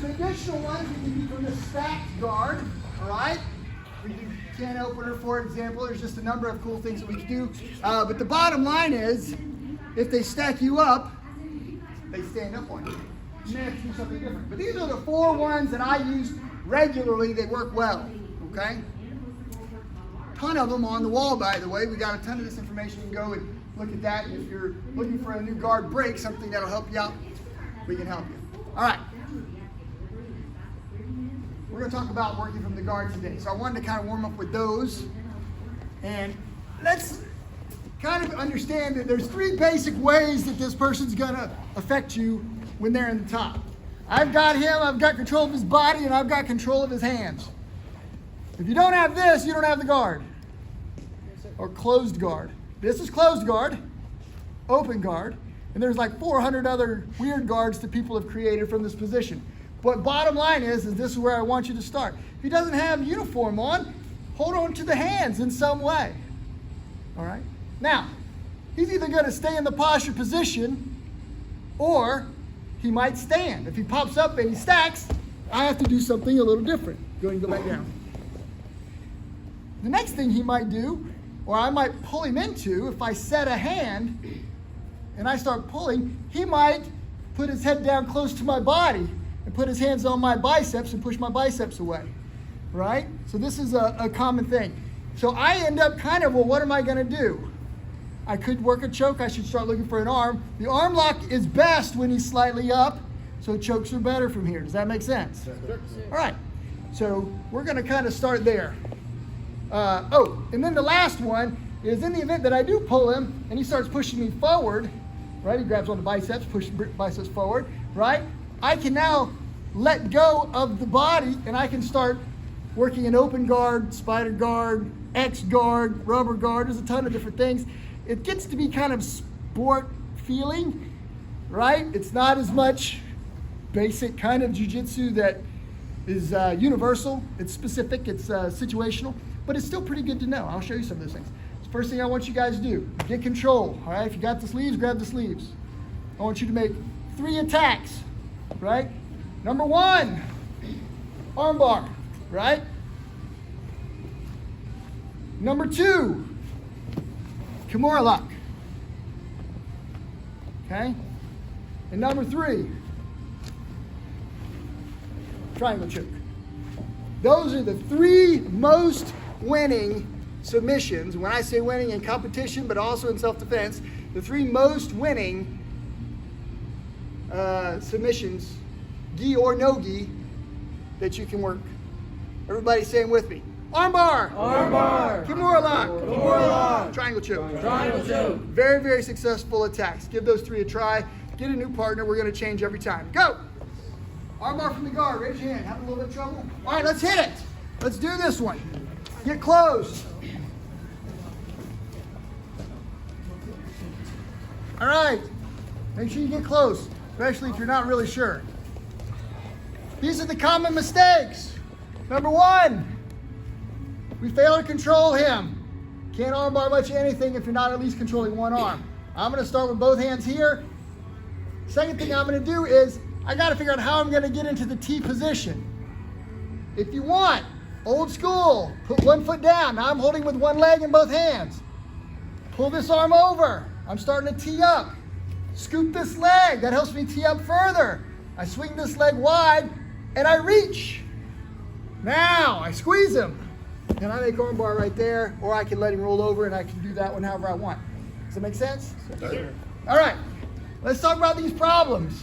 traditional ones we can do from the stacked guard, all right? We do can opener, for example. There's just a number of cool things that we can do. But the bottom line is, if they stack you up, they stand up on you. You may have to do something different. But these are the 4 ones that I use regularly. They work well, okay? Ton of them on the wall, by the way. We got a ton of this information. You can go and look at that. And if you're looking for a new guard break, something that'll help you out, we can help you. All right. We're going to talk about working from the guard today. So I wanted to kind of warm up with those. And let's kind of understand that there's 3 basic ways that this person's going to affect you when they're in the top. I've got him, I've got control of his body, and I've got control of his hands. If you don't have this, you don't have the guard. Or closed guard. This is closed guard, open guard, and there's like 400 other weird guards that people have created from this position. But bottom line is this is where I want you to start. If he doesn't have uniform on, hold on to the hands in some way. All right? Now, he's either going to stay in the posture position or he might stand. If he pops up and he stacks, I have to do something a little different. Go ahead and go back down. The next thing he might do, or I might pull him into, if I set a hand and I start pulling, he might put his head down close to my body and put his hands on my biceps and push my biceps away, right? So this is a common thing. So I end up kind of, well, what am I going to do? I could work a choke. I should start looking for an arm. The arm lock is best when he's slightly up, so chokes are better from here. Does that make sense? All right. So we're going to kind of start there. And then the last one is in the event that I do pull him and he starts pushing me forward, right? He grabs on the biceps, pushes biceps forward, right? I can now let go of the body and I can start working an open guard, spider guard, X guard, rubber guard. There's a ton of different things. It gets to be kind of sport feeling, right? It's not as much basic kind of jiu-jitsu that is universal. It's specific, it's situational, but it's still pretty good to know. I'll show you some of those things. The first thing I want you guys to do, get control, all right? If you got the sleeves, grab the sleeves. I want you to make 3 attacks, right? Number 1, armbar, right? Number 2, Kimura Lock, okay? And number 3, triangle choke. Those are the 3 most winning submissions. When I say winning in competition, but also in self-defense, the 3 most winning submissions, gi or no gi, that you can work. Everybody saying with me. Armbar. Armbar. Kimura Lock. Kimura Lock. Triangle choke. Triangle choke. Very, very successful attacks. Give those 3 a try. Get a new partner. We're going to change every time. Go. Armbar from the guard. Raise your hand. Having a little bit of trouble? All right, let's hit it. Let's do this one. Get close. All right. Make sure you get close, especially if you're not really sure. These are the common mistakes. Number 1, we fail to control him. Can't armbar much of anything if you're not at least controlling one arm. I'm going to start with both hands here. Second thing I'm going to do is I got to figure out how I'm going to get into the T position. If you want, old school, put 1 foot down. Now I'm holding with 1 leg in both hands. Pull this arm over. I'm starting to tee up. Scoop this leg. That helps me tee up further. I swing this leg wide and I reach. Now I squeeze him. And I make armbar right there, or I can let him roll over and I can do that one however I want. Does that make sense? Sure. All right, let's talk about these problems.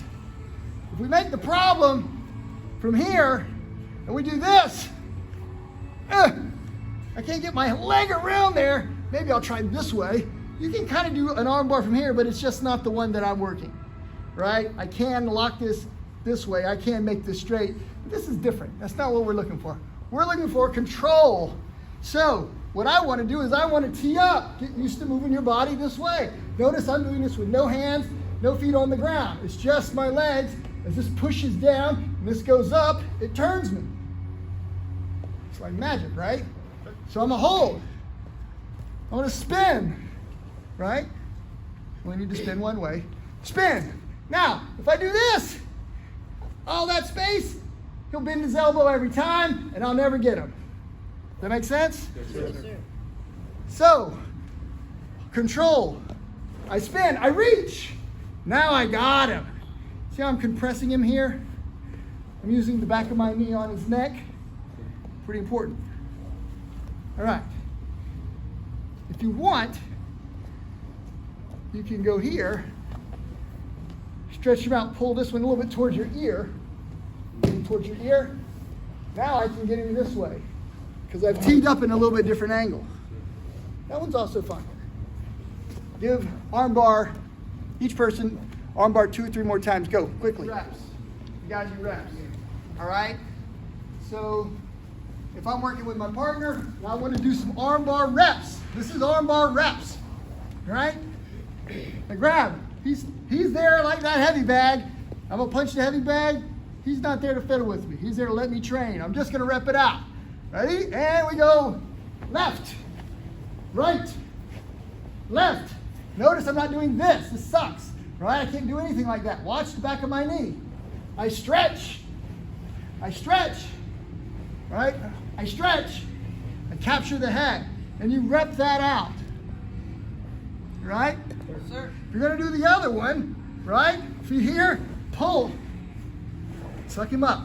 If we make the problem from here and we do this, I can't get my leg around there. Maybe I'll try this way. You can kind of do an armbar from here, but it's just not the one that I'm working, right? I can lock this way. I can make this straight. This is different. That's not what we're looking for. We're looking for control. So what I want to do is I want to tee up. Get used to moving your body this way. Notice I'm doing this with no hands, no feet on the ground. It's just my legs. As this pushes down and this goes up, it turns me. It's like magic, right? So I'm going to hold. I'm going to spin, right? We need to spin one way. Spin. Now, if I do this, all that space He'll bend his elbow every time, and I'll never get him. Does that make sense? Yes, sir. So, control. I spin, I reach. Now I got him. See how I'm compressing him here? I'm using the back of my knee on his neck. Pretty important. All right. If you want, you can go here, stretch him out, pull this one a little bit towards your ear. Towards your ear. Now I can get him this way because I've teed up in a little bit different angle. That one's also fun. Give armbar, each person, armbar 2 or 3 more times. Go, quickly. Reps. You guys do reps. All right? So if I'm working with my partner and I want to do some armbar reps, this is armbar reps. All right? I grab him. He's there like that heavy bag. I'm going to punch the heavy bag. He's not there to fiddle with me. He's there to let me train. I'm just going to rep it out. Ready? And we go left, right, left. Notice I'm not doing this. This sucks. Right? I can't do anything like that. Watch the back of my knee. I stretch. I stretch. Right? I stretch. I capture the head. And you rep that out. Right? Yes, sir. If you're going to do the other one, right? If you here, pull. Suck him up.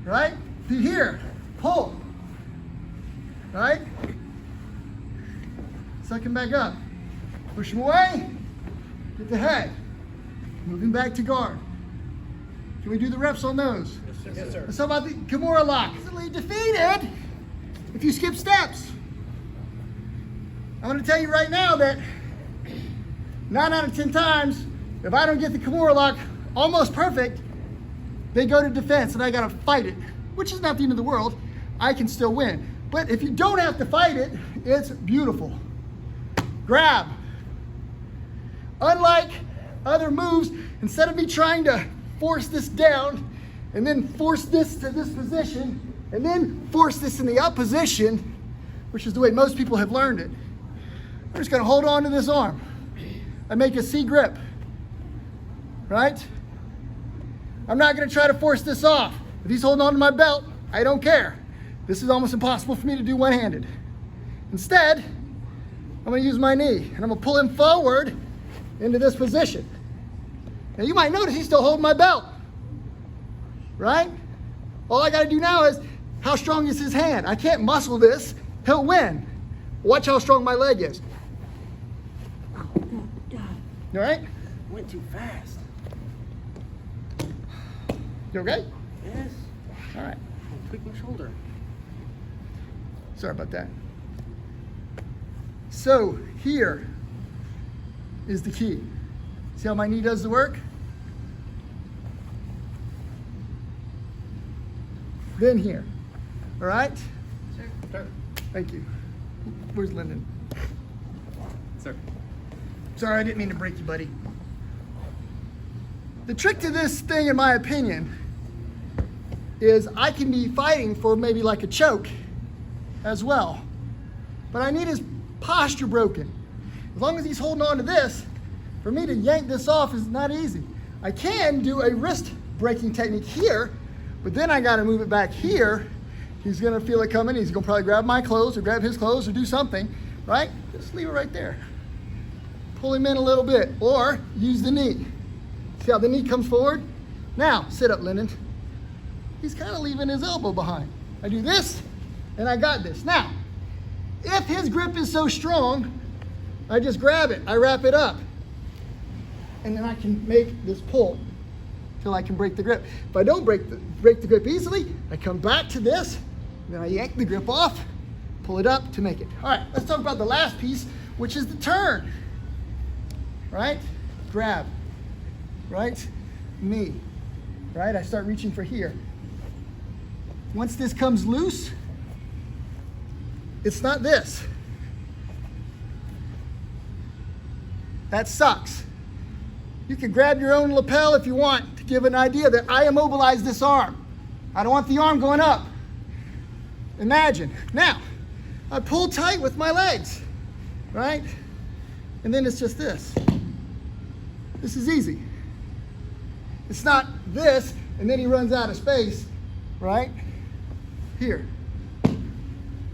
Right? If you here, pull. Right? Suck him back up. Push him away. Get the head. Move him back to guard. Can we do the reps on those? Yes, sir. Let's talk about the Kimura Lock. Easily defeated if you skip steps. I'm going to tell you right now that 9 out of 10 times, if I don't get the Kimura Lock almost perfect, they go to defense and I got to fight it, which is not the end of the world. I can still win. But if you don't have to fight it, it's beautiful. Grab. Unlike other moves, instead of me trying to force this down and then force this to this position and then force this in the up position, which is the way most people have learned it, I'm just going to hold on to this arm. I make a C grip, right? I'm not going to try to force this off. If he's holding on to my belt, I don't care. This is almost impossible for me to do one-handed. Instead, I'm going to use my knee, and I'm going to pull him forward into this position. Now, you might notice he's still holding my belt, right? All I got to do now is, how strong is his hand? I can't muscle this. He'll win. Watch how strong my leg is. You all right? Went too fast. You okay? Yes. All right. I tweaked my shoulder. Sorry about that. So here is the key. See how my knee does the work? Then here. All right? Sir. Thank you. Where's Lyndon? Sir. Sorry, I didn't mean to break you, buddy. The trick to this thing, in my opinion, is I can be fighting for maybe like a choke as well. But I need his posture broken. As long as he's holding on to this, for me to yank this off is not easy. I can do a wrist breaking technique here, but then I got to move it back here. He's going to feel it coming. He's going to probably grab my clothes or grab his clothes or do something, right? Just leave it right there. Pull him in a little bit or use the knee. See how the knee comes forward? Now, sit up, Lyndon. He's kind of leaving his elbow behind. I do this, and I got this. Now, if his grip is so strong, I just grab it, I wrap it up, and then I can make this pull till I can break the grip. If I don't break the grip easily, I come back to this, and then I yank the grip off, pull it up to make it. All right, let's talk about the last piece, which is the turn. Right? Grab. Right? Knee. Right? I start reaching for here. Once this comes loose, it's not this. That sucks. You can grab your own lapel if you want to give an idea that I immobilize this arm. I don't want the arm going up. Imagine. Now, I pull tight with my legs, right? And then it's just this. This is easy. It's not this, and then he runs out of space, right? Here.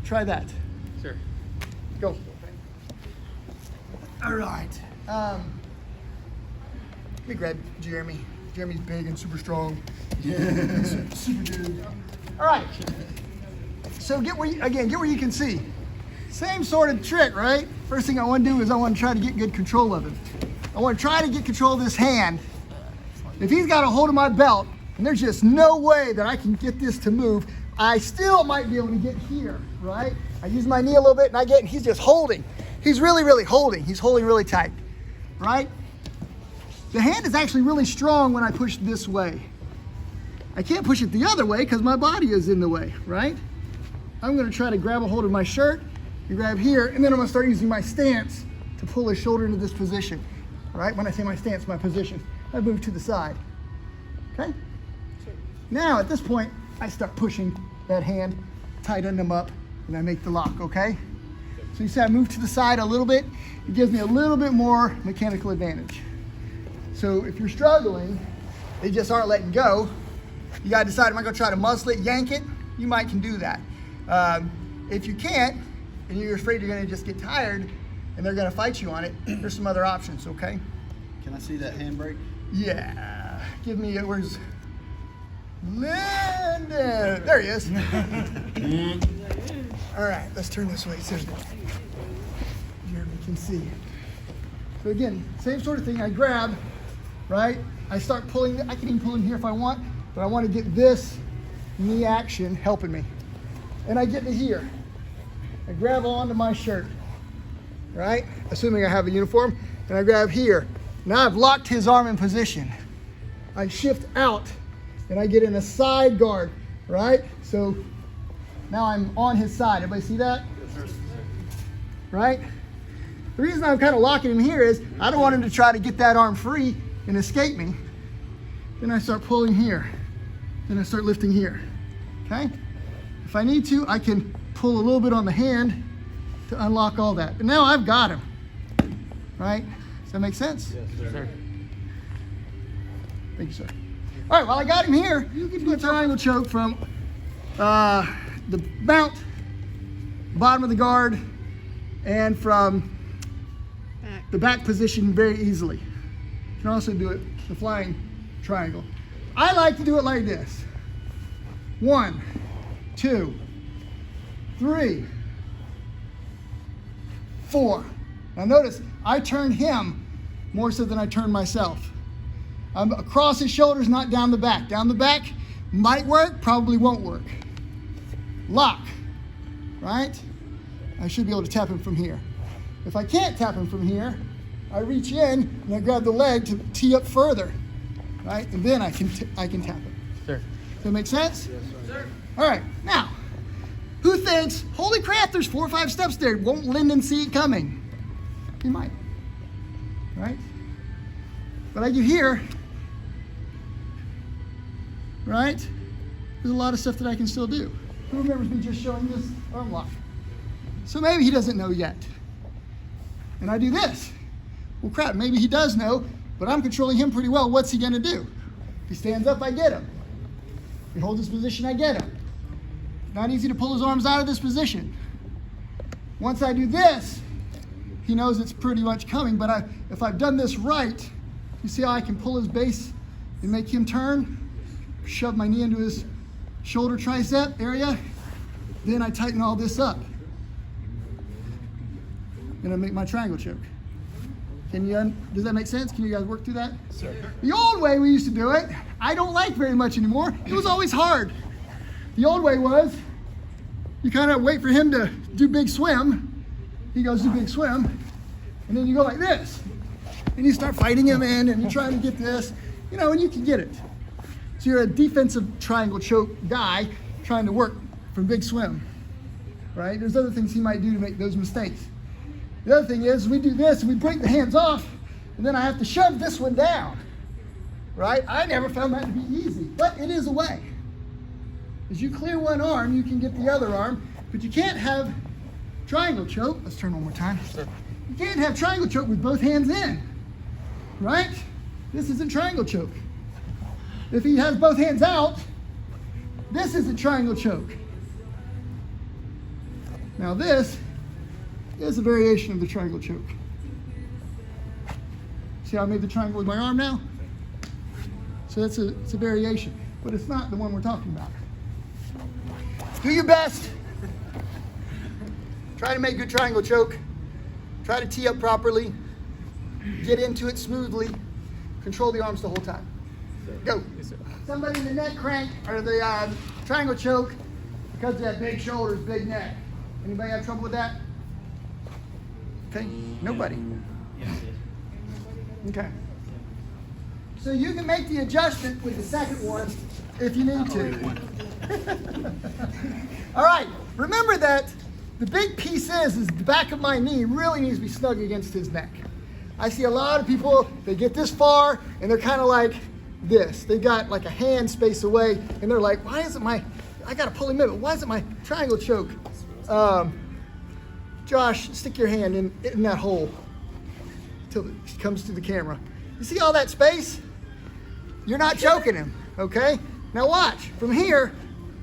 Try that. Sure. Go. All right. Let me grab Jeremy. Jeremy's big and super strong. Super dude. All right. So get where you can see. Same sort of trick, right? First thing I want to do is I want to try to get good control of him. I want to try to get control of this hand. If he's got a hold of my belt, and there's just no way that I can get this to move, I still might be able to get here, right? I use my knee a little bit and he's just holding. He's really, really holding. He's holding really tight, right? The hand is actually really strong when I push this way. I can't push it the other way because my body is in the way, right? I'm gonna try to grab a hold of my shirt, and grab here, and then I'm gonna start using my stance to pull his shoulder into this position, all right? When I say my stance, my position, I move to the side, okay? Now, at this point, I start pushing that hand, tighten them up, and I make the lock, okay? So you see I move to the side a little bit. It gives me a little bit more mechanical advantage. So if you're struggling, they just aren't letting go, you gotta decide, am I gonna try to muscle it, yank it? You might can do that. If you can't, and you're afraid you're gonna just get tired, and they're gonna fight you on it, there's some other options, okay? Can I see that handbrake? Yeah, give me, where's Lyndon? There he is. All right, let's turn this way so Jeremy can see. So again, same sort of thing, I grab, right? I start pulling, I can even pull in here if I want, but I want to get this knee action helping me. And I get to here. I grab onto my shirt, right? Assuming I have a uniform, and I grab here. Now I've locked his arm in position. I shift out, and I get in a side guard, right? So now I'm on his side. Everybody see that? Right? The reason I'm kind of locking him here is I don't want him to try to get that arm free and escape me. Then I start pulling here. Then I start lifting here, okay? If I need to, I can pull a little bit on the hand to unlock all that. But now I've got him, right? Does that make sense? Yes, sir. Thank you, sir. All right, while I got him here, you can do a triangle choke from the mount, bottom of the guard, and from the back position very easily. You can also do it, the flying triangle. I like to do it like this. 1, 2, 3, 4. Now notice, I turn him more so than I turn myself. I'm across his shoulders, not down the back. Down the back might work, probably won't work. Lock, right? I should be able to tap him from here. If I can't tap him from here, I reach in and I grab the leg to tee up further, right? And then I can tap him. Sir. Does that make sense? Yes, sir. All right, now, who thinks, holy crap, there's 4 or 5 steps there. Won't Lyndon see it coming? He might, right? But I get here, right? There's a lot of stuff that I can still do. Who remembers me just showing this arm lock? So maybe he doesn't know yet. And I do this. Well, crap, maybe he does know, but I'm controlling him pretty well. What's he gonna do? If he stands up, I get him. If he holds this position, I get him. Not easy to pull his arms out of this position. Once I do this, he knows it's pretty much coming, but if I've done this right, you see how I can pull his base and make him turn, shove my knee into his shoulder tricep area, then I tighten all this up. And I make my triangle choke. Does that make sense? Can you guys work through that? Sir. The old way we used to do it, I don't like very much anymore. It was always hard. The old way was, you kind of wait for him to do big swim. He goes do big swim, and then you go like this. And you start fighting him in, and you're trying to get this, and you can get it. So you're a defensive triangle choke guy trying to work from big swim, right? There's other things he might do to make those mistakes. The other thing is we do this and we break the hands off, and then I have to shove this one down, right? I never found that to be easy, but it is a way. As you clear one arm, you can get the other arm, but you can't have triangle choke. Let's turn one more time. Sure. You can't have triangle choke with both hands in, right? This isn't triangle choke. If he has both hands out, This is a triangle choke. Now this is a variation of the triangle choke. See how I made the triangle with my arm now? So it's a variation, but it's not the one we're talking about. Do your best. Try to make good triangle choke. Try to tee up properly. Get into it smoothly. Control the arms the whole time. Go. Somebody in the neck crank or the triangle choke because they have big shoulders, big neck. Anybody have trouble with that? Okay, nobody. Okay. So you can make the adjustment with the second one if you need to. All right, remember that the big piece is the back of my knee really needs to be snug against his neck. I see a lot of people, they get this far and they're kind of like this. They got like a hand space away and they're like, why isn't I got to pull him in, why isn't my triangle choke? Josh, stick your hand in that hole till it comes to the camera. You see all that space? You're not choking him, okay? Now watch, from here,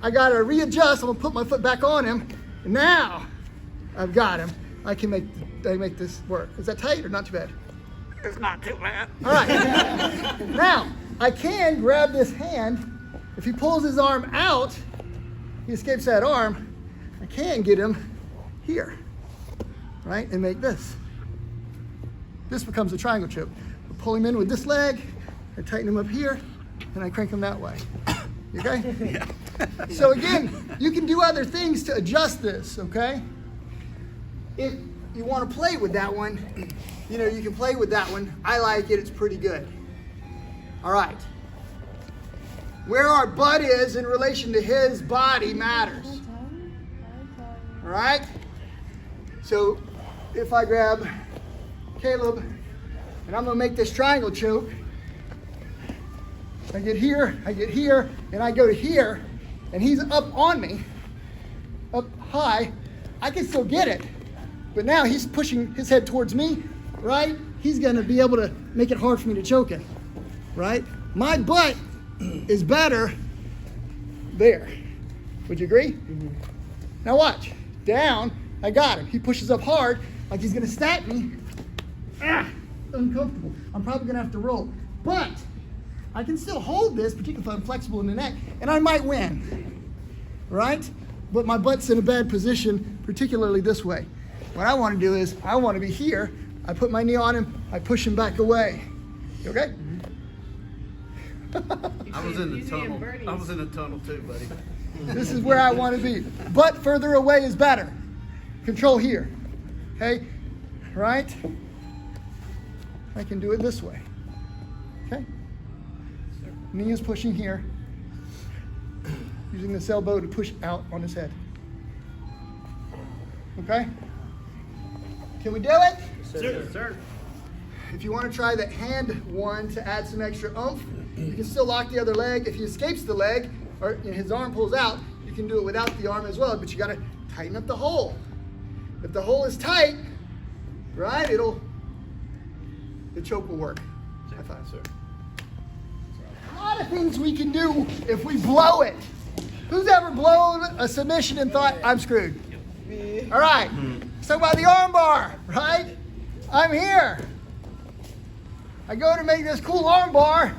I gotta readjust, I'm gonna put my foot back on him, and now I've got him. I can make this work. Is that tight or not too bad? It's not too bad. All right, now I can grab this hand. If he pulls his arm out, he escapes that arm, I can get him here, right, and make this. This becomes a triangle choke. I pull him in with this leg, I tighten him up here, and I crank him that way. You okay? Yeah. So again, you can do other things to adjust this, okay? If you want to play with that one, you know, you can play with that one. I like it, it's pretty good. All right. Where our butt is in relation to his body matters. All right? So if I grab Caleb, and I'm gonna make this triangle choke, I get here, and I go to here, and he's up on me, up high, I can still get it, but now he's pushing his head towards me, right? He's gonna be able to make it hard for me to choke him, right? My butt is better there. Would you agree? Mm-hmm. Now watch, down, I got him. He pushes up hard, like he's gonna snap me. Uncomfortable. I'm probably gonna have to roll, but I can still hold this, particularly if I'm flexible in the neck, and I might win, right? But my butt's in a bad position, particularly this way. What I want to do is, I want to be here, I put my knee on him, I push him back away. You okay? I was in the tunnel. I was in the tunnel too, buddy. This is where I want to be. Butt further away is better. Control here, okay? Right? I can do it this way, okay? Knee is pushing here, using this elbow to push out on his head. Okay? Can we do it? Sir. Sir. If you want to try the hand one to add some extra oomph, you can still lock the other leg. If he escapes the leg, or his arm pulls out, you can do it without the arm as well, but you got to tighten up the hole. If the hole is tight, right, the choke will work. High five, sir. A lot of things we can do if we blow it. Who's ever blown a submission and thought, I'm screwed? Me. All right, let's talk about the arm bar, right? I'm here. I go to make this cool arm bar,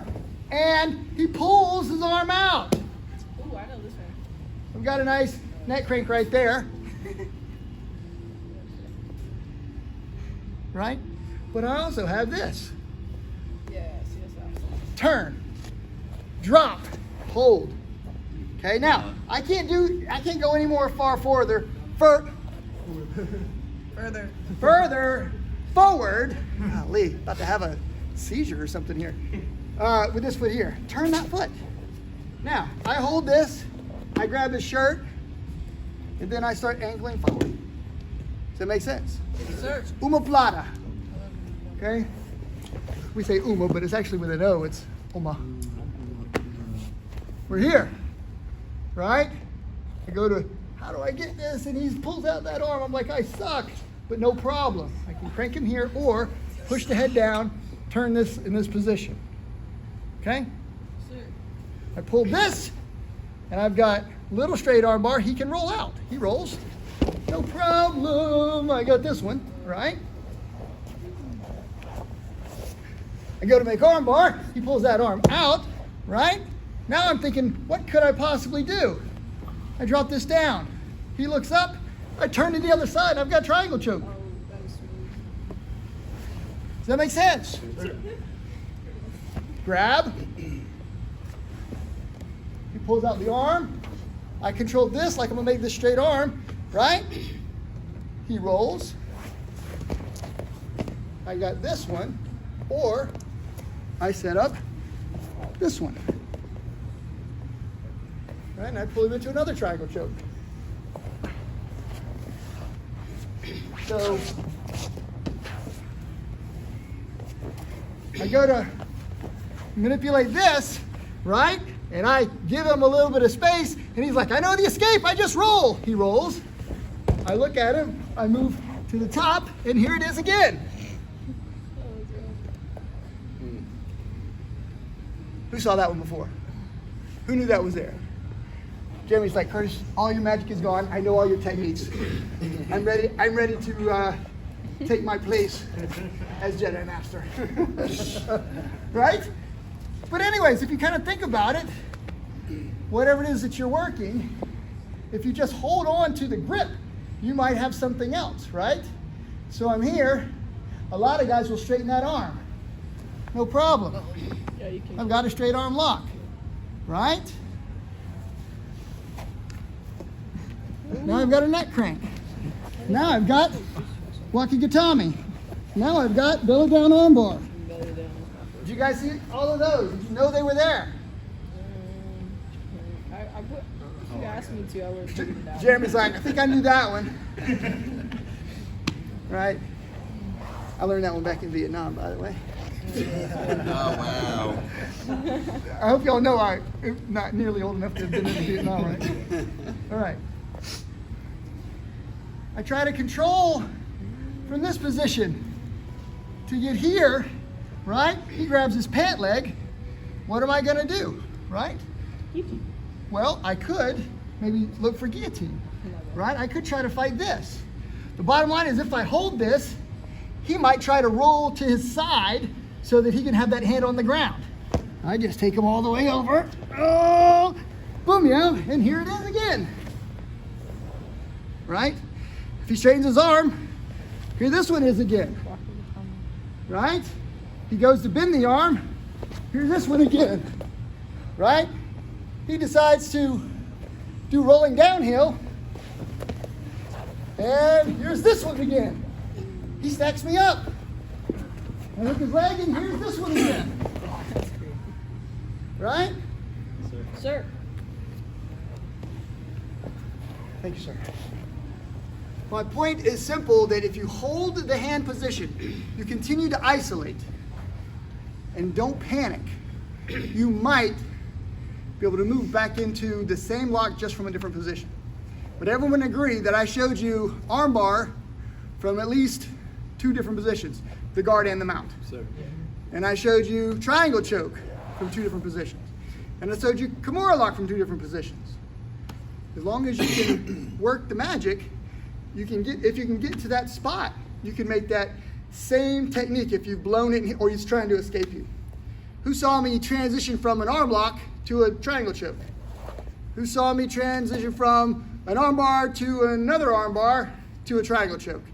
and he pulls his arm out. Ooh, I know this one. I've got a nice neck crank right there. Right? But I also have this. Yes. Turn, drop, hold. Okay, now I can't go any more further, forward. Golly, about to have a seizure or something here. With this foot here, turn that foot. Now I hold this, I grab his shirt, and then I start angling forward. Does that make sense? Yes, sir. Omoplata. Okay? We say umo, but it's actually with an O, it's oma. We're here, right? I go to, how do I get this? And he pulls out that arm. I'm like, I suck, but no problem. I can crank him here or push the head down, turn this in this position. Okay? Sir. I pull this, and I've got little straight arm bar, he can roll out. He rolls. No problem. I got this one, right? I go to make arm bar. He pulls that arm out, right? Now I'm thinking, what could I possibly do? I drop this down. He looks up. I turn to the other side. I've got triangle choke. Oh, that was smooth. Does that make sense? Grab. He pulls out the arm. I control this like I'm gonna make this straight arm, right? He rolls. I got this one, or I set up this one. Right, and I pull him into another triangle choke. So I go to manipulate this, right? And I give him a little bit of space, and he's like, I know the escape, I just roll. He rolls. I look at him, I move to the top, and here it is again. Who saw that one before? Who knew that was there? Jeremy's like, Curtis, all your magic is gone. I know all your techniques. I'm ready to take my place as Jedi Master. Right? But anyways, if you kind of think about it, whatever it is that you're working, if you just hold on to the grip, you might have something else, right? So I'm here. A lot of guys will straighten that arm. No problem. Yeah, you can. I've got a straight arm lock, right? Now I've got a neck crank. Now I've got wakigatami. Now I've got belly down armbar. Belly down. Did you guys see all of those? Did you know they were there? I put. If you asked me to, I would have figured it out. Jeremy's like, I think I knew that one. Right? I learned that one back in Vietnam, by the way. Oh, wow. I hope y'all know I'm not nearly old enough to have been in Vietnam, right? All right. I try to control from this position to get here, right? He grabs his pant leg. What am I going to do, right? Well, I could maybe look for guillotine, right? I could try to fight this. The bottom line is if I hold this, he might try to roll to his side so that he can have that hand on the ground. I just take him all the way over. Oh, boom, yeah, and here it is again. Right? If he straightens his arm, here this one is again. Right? He goes to bend the arm, here's this one again. Right? He decides to do rolling downhill, and here's this one again. He stacks me up. I hook his leg, and here's this one again. Right? Sir. Thank you, sir. My point is simple, that if you hold the hand position, you continue to isolate, and don't panic, you might be able to move back into the same lock just from a different position. But everyone agree that I showed you armbar from at least two different positions, the guard and the mount. Sir. And I showed you triangle choke from two different positions. And I showed you Kimura Lock from two different positions. As long as you can work the magic, you can get, if you can get to that spot, you can make that same technique if you've blown it or he's trying to escape you. Who saw me transition from an arm lock to a triangle choke? Who saw me transition from an arm bar to another arm bar to a triangle choke?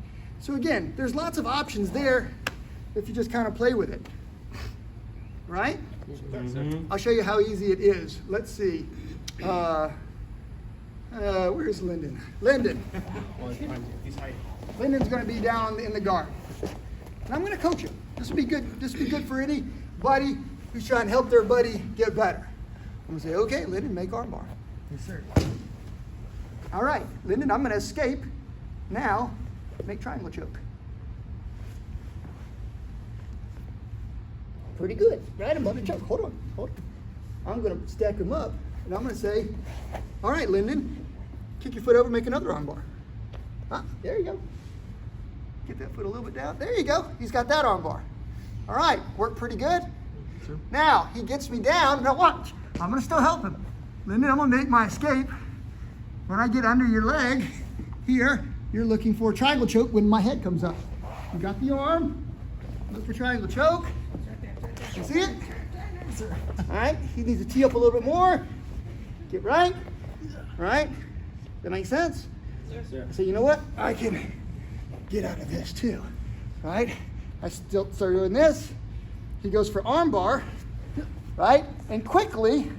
So again, there's lots of options there if you just kind of play with it. Right? Mm-hmm. I'll show you how easy it is. Let's see. Where's Lyndon? Lyndon. Lyndon's going to be down in the guard. And I'm going to coach him. This will be good. This will be good for anybody who's trying to help their buddy get better. I'm going to say, okay, Lyndon, make armbar. Yes, sir. All right, Lyndon, I'm going to escape. Now, make triangle choke. Pretty good, right? I'm about to choke. Hold on. I'm going to stack him up, and I'm going to say, all right, Lyndon, kick your foot over, make another armbar. There you go. Get that foot a little bit down. There you go. He's got that armbar. All right, worked pretty good. Sure. Now, he gets me down. Now watch. I'm going to still help him. Lyndon, I'm gonna make my escape. When I get under your leg, here, you're looking for a triangle choke when my head comes up. You got the arm, look for triangle choke. You see it? All right, he needs to tee up a little bit more. Get right, all right? That makes sense? So you know what? I can get out of this too, right? I still start doing this. He goes for armbar, right? And quickly,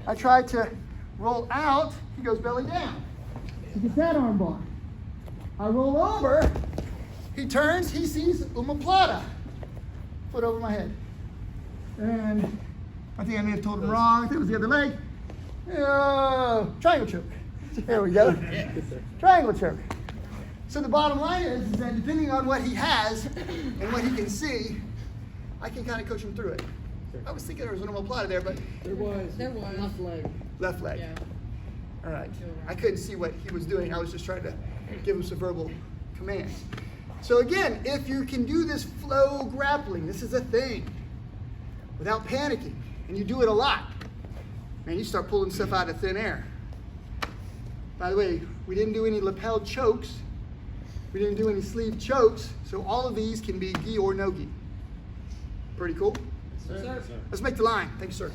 I try to roll out. He goes belly down. He gets that armbar. I roll over. He turns. He sees omoplata. Foot over my head. And I think I may have told him wrong. I think it was the other leg. Triangle choke. There we go. Triangle choke. So the bottom line is that depending on what he has and what he can see, I can kind of coach him through it. I was thinking there was an omoplata there, but There was. Left leg. left leg. Yeah. All right. I couldn't see what he was doing. I was just trying to give him some verbal commands. So again, if you can do this flow grappling, this is a thing, without panicking, and you do it a lot, man, you start pulling stuff out of thin air. By the way, we didn't do any lapel chokes. We didn't do any sleeve chokes. So all of these can be gi or no gi. Pretty cool? Sir. Let's make the line. Thank you, sir.